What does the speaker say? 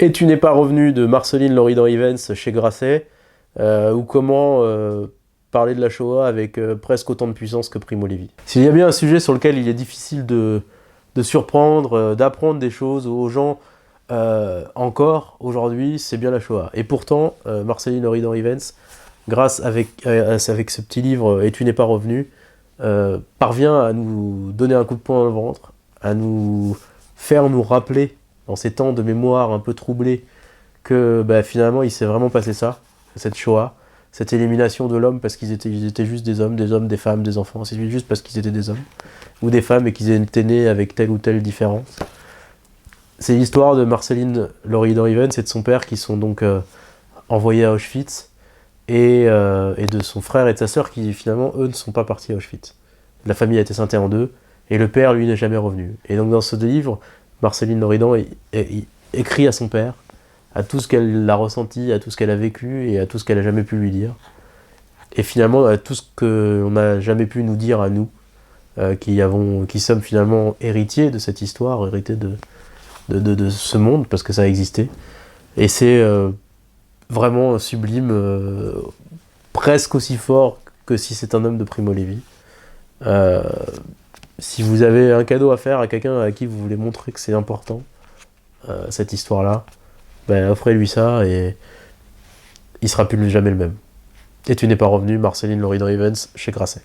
Et tu n'es pas revenu de Marceline Loridan-Ivens chez Grasset, ou comment parler de la Shoah avec presque autant de puissance que Primo Levi. S'il y a bien un sujet sur lequel il est difficile de surprendre, d'apprendre des choses aux gens encore aujourd'hui, c'est bien la Shoah. Et pourtant, Marceline Loridan-Ivens, grâce avec ce petit livre Et tu n'es pas revenu, parvient à nous donner un coup de poing dans le ventre, à nous faire nous rappeler dans ces temps de mémoire un peu troublés, que finalement il s'est vraiment passé ça, cette Shoah, cette élimination de l'homme parce qu'ils étaient juste des hommes, des femmes, des enfants, c'est juste parce qu'ils étaient des hommes, ou des femmes et qu'ils étaient nés avec telle ou telle différence. C'est l'histoire de Marceline Loridan-Ivens et de son père qui sont donc envoyés à Auschwitz, et de son frère et de sa sœur qui finalement eux ne sont pas partis à Auschwitz. La famille a été scindée en deux, et le père lui n'est jamais revenu. Et donc dans ce livre, Marceline Loridan écrit à son père, à tout ce qu'elle a ressenti, à tout ce qu'elle a vécu et à tout ce qu'elle a jamais pu lui dire. Et finalement à tout ce qu'on n'a jamais pu nous dire à nous, qui sommes finalement héritiers de cette histoire, héritiers de ce monde, parce que ça a existé. Et c'est vraiment sublime, presque aussi fort que si c'est un homme de Primo Levi. Si vous avez un cadeau à faire à quelqu'un à qui vous voulez montrer que c'est important, cette histoire-là, offrez-lui ça et il sera plus jamais le même. Et tu n'es pas revenu, Marceline Loridan-Ivens chez Grasset.